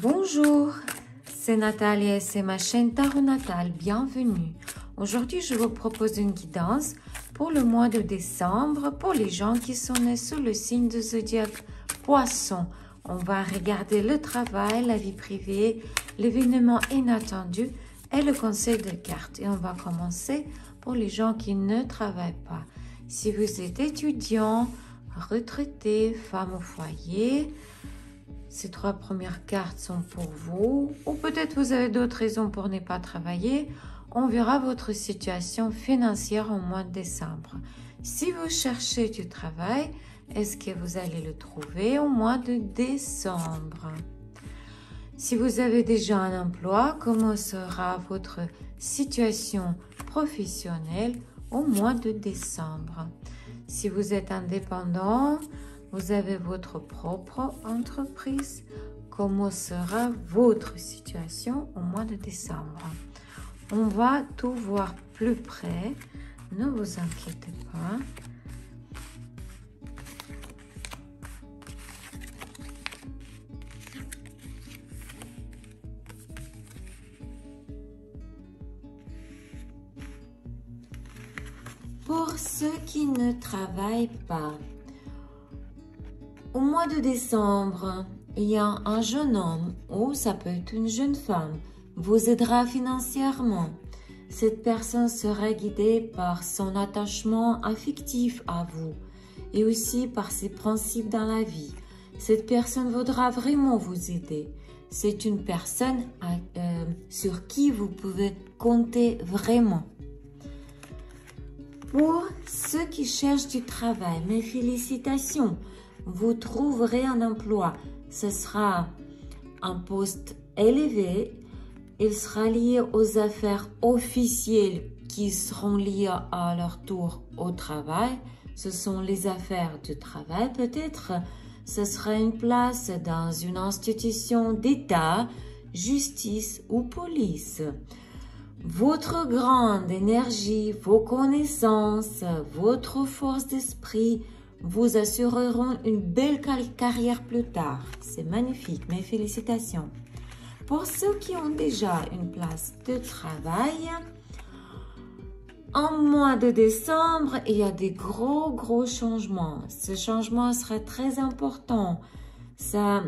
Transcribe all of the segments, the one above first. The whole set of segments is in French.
Bonjour, c'est Nathalie et c'est ma chaîne Tarot Natal. Bienvenue. Aujourd'hui, je vous propose une guidance pour le mois de décembre pour les gens qui sont nés sous le signe de zodiaque Poisson. On va regarder le travail, la vie privée, l'événement inattendu et le conseil de cartes. Et on va commencer pour les gens qui ne travaillent pas. Si vous êtes étudiant, retraité, femme au foyer, ces trois premières cartes sont pour vous. Ou peut-être vous avez d'autres raisons pour ne pas travailler. On verra votre situation financière au mois de décembre. Si vous cherchez du travail, est-ce que vous allez le trouver au mois de décembre? Si vous avez déjà un emploi, comment sera votre situation professionnelle au mois de décembre? Si vous êtes indépendant, vous avez votre propre entreprise, comment sera votre situation au mois de décembre? On va tout voir plus près, ne vous inquiétez pas. Pour ceux qui ne travaillent pas, au mois de décembre, il y a un jeune homme ou ça peut être une jeune femme vous aidera financièrement. Cette personne sera guidée par son attachement affectif à vous et aussi par ses principes dans la vie. Cette personne voudra vraiment vous aider. C'est une personne sur qui vous pouvez compter vraiment. Pour ceux qui cherchent du travail, mes félicitations. Vous trouverez un emploi. Ce sera un poste élevé. Il sera lié aux affaires officielles qui seront liées à leur tour au travail. Ce sont les affaires du travail. Peut-être ce sera une place dans une institution d'État, justice ou police. Votre grande énergie, vos connaissances, votre force d'esprit vous assureront une belle carrière plus tard. C'est magnifique, mes félicitations. Pour ceux qui ont déjà une place de travail, en mois de décembre, il y a des gros changements. Ce changement sera très important. Ça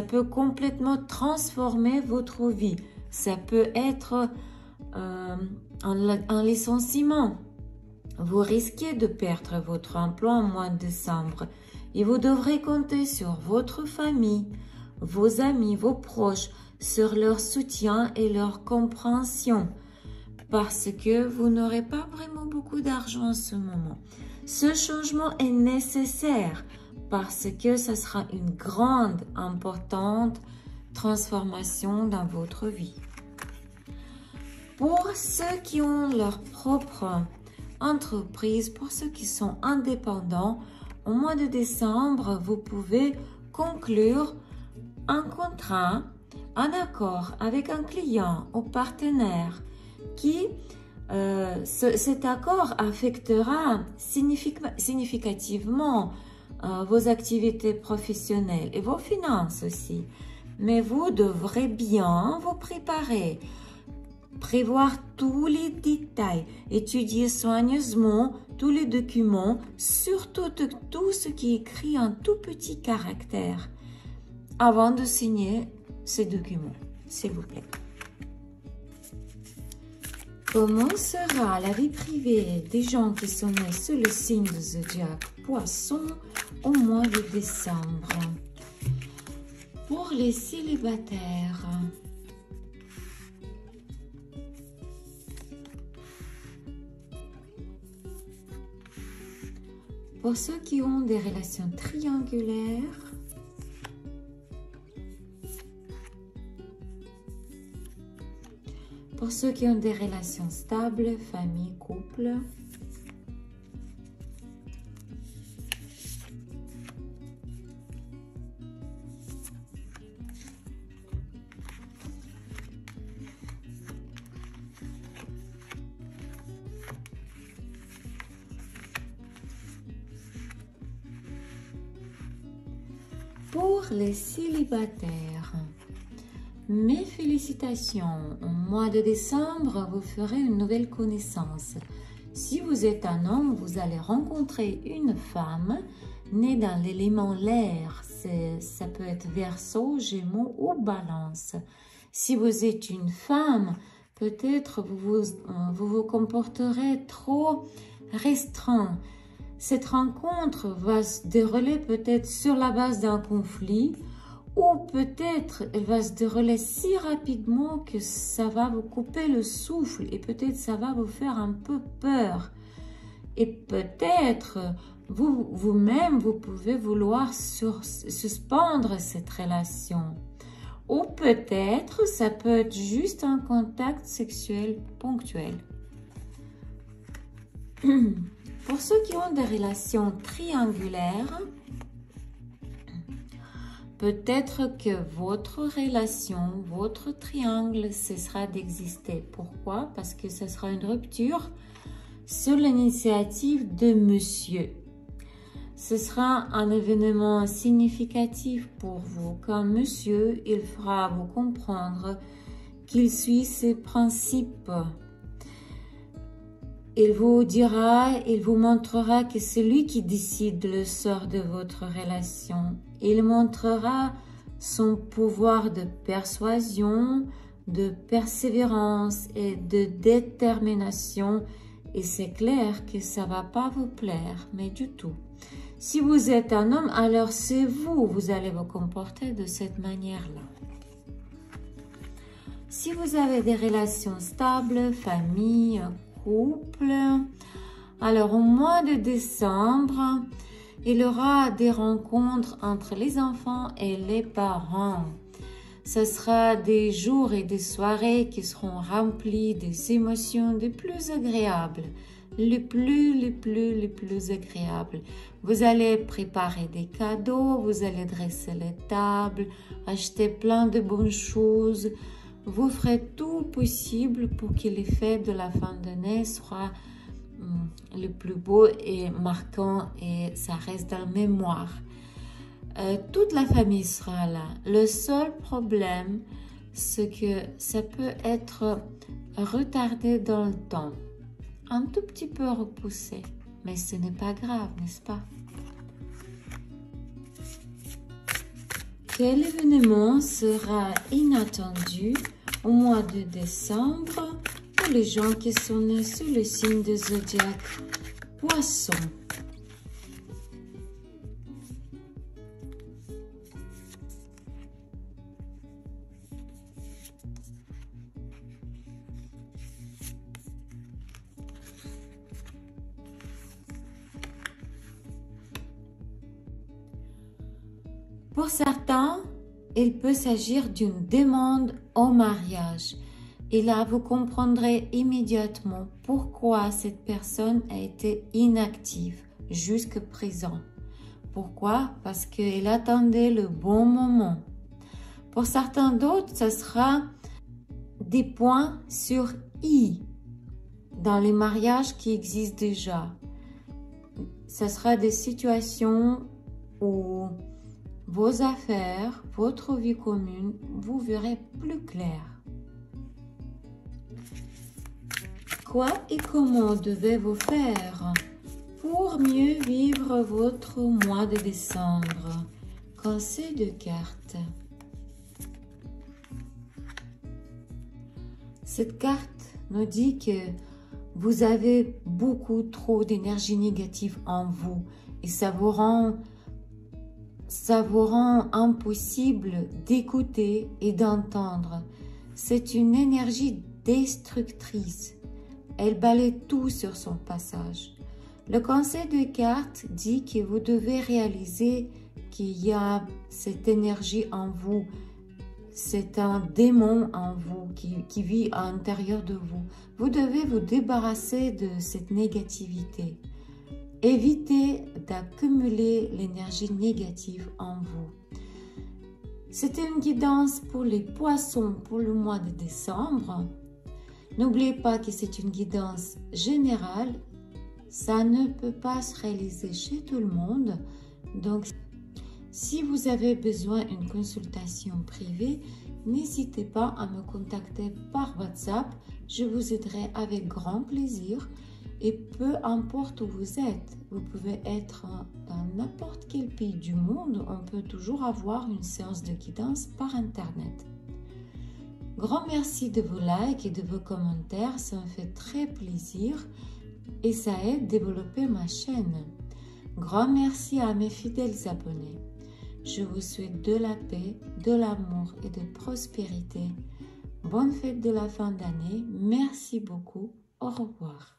peut complètement transformer votre vie. Ça peut être un licenciement. Vous risquez de perdre votre emploi en mois de décembre et vous devrez compter sur votre famille, vos amis, vos proches, sur leur soutien et leur compréhension parce que vous n'aurez pas vraiment beaucoup d'argent en ce moment. Ce changement est nécessaire parce que ce sera une grande, importante transformation dans votre vie. Pour ceux qui ont leur propre entreprise, pour ceux qui sont indépendants, au mois de décembre, vous pouvez conclure un contrat, un accord avec un client ou partenaire qui, cet accord affectera significativement vos activités professionnelles et vos finances aussi. Mais vous devrez bien vous préparer. Prévoir tous les détails, étudier soigneusement tous les documents, surtout tout ce qui est écrit en tout petit caractère, avant de signer ces documents, s'il vous plaît. Comment sera la vie privée des gens qui sont nés sous le signe de zodiaque Poisson au mois de décembre? Pour les célibataires, pour ceux qui ont des relations triangulaires, pour ceux qui ont des relations stables, famille, couple, pour les célibataires, Mes félicitations. Au mois de décembre, vous ferez une nouvelle connaissance. Si vous êtes un homme, vous allez rencontrer une femme née dans l'élément l'air. Ça peut être Verseau, Gémeaux ou Balance. Si vous êtes une femme, peut-être vous vous comporterez trop restreint. Cette rencontre va se dérouler peut-être sur la base d'un conflit ou peut-être elle va se dérouler si rapidement que ça va vous couper le souffle et peut-être ça va vous faire un peu peur. Et peut-être vous-même, vous pouvez vouloir suspendre cette relation. Ou peut-être ça peut être juste un contact sexuel ponctuel. Pour ceux qui ont des relations triangulaires, peut-être que votre relation, votre triangle cessera d'exister. Pourquoi? Parce que ce sera une rupture sur l'initiative de monsieur. Ce sera un événement significatif pour vous. Comme monsieur, il fera vous comprendre qu'il suit ses principes. Il vous dira, il vous montrera que c'est lui qui décide le sort de votre relation. Il montrera son pouvoir de persuasion, de persévérance et de détermination. Et c'est clair que ça ne va pas vous plaire, mais du tout. Si vous êtes un homme, alors c'est vous allez vous comporter de cette manière-là. Si vous avez des relations stables, famille, couple, alors au mois de décembre, il y aura des rencontres entre les enfants et les parents. Ce sera des jours et des soirées qui seront remplis des émotions les plus agréables. Les plus agréables. Vous allez préparer des cadeaux, vous allez dresser les tables, acheter plein de bonnes choses. Vous ferez tout possible pour que les fêtes de la fin d'année soient le plus beau et marquant et ça reste dans la mémoire. Toute la famille sera là. Le seul problème, c'est que ça peut être retardé dans le temps. Un tout petit peu repoussé, mais ce n'est pas grave, n'est-ce pas? Quel événement sera inattendu au mois de décembre pour les gens qui sont nés sous le signe de zodiaque Poisson? Pour certains, il peut s'agir d'une demande au mariage. Et là, vous comprendrez immédiatement pourquoi cette personne a été inactive jusqu'à présent. Pourquoi? Parce qu'elle attendait le bon moment. Pour certains d'autres, ce sera des points sur I dans les mariages qui existent déjà. Ce sera des situations où vos affaires, votre vie commune, vous verrez plus clair. Quoi et comment devez-vous faire pour mieux vivre votre mois de décembre? Conseil de cartes. Cette carte nous dit que vous avez beaucoup trop d'énergie négative en vous et ça vous rend impossible d'écouter et d'entendre. C'est une énergie destructrice. Elle balaie tout sur son passage. Le conseil de cartes dit que vous devez réaliser qu'il y a cette énergie en vous. C'est un démon en vous qui vit à l'intérieur de vous. Vous devez vous débarrasser de cette négativité. Évitez d'accumuler l'énergie négative en vous. C'était une guidance pour les poissons pour le mois de décembre. N'oubliez pas que c'est une guidance générale. Ça ne peut pas se réaliser chez tout le monde. Donc, Si vous avez besoin d'une consultation privée, n'hésitez pas à me contacter par WhatsApp. Je vous aiderai avec grand plaisir. Et peu importe où vous êtes, vous pouvez être dans n'importe quel pays du monde, on peut toujours avoir une séance de guidance par Internet. Grand merci de vos likes et de vos commentaires, ça me fait très plaisir et ça aide à développer ma chaîne. Grand merci à mes fidèles abonnés. Je vous souhaite de la paix, de l'amour et de prospérité. Bonne fête de la fin d'année. Merci beaucoup. Au revoir.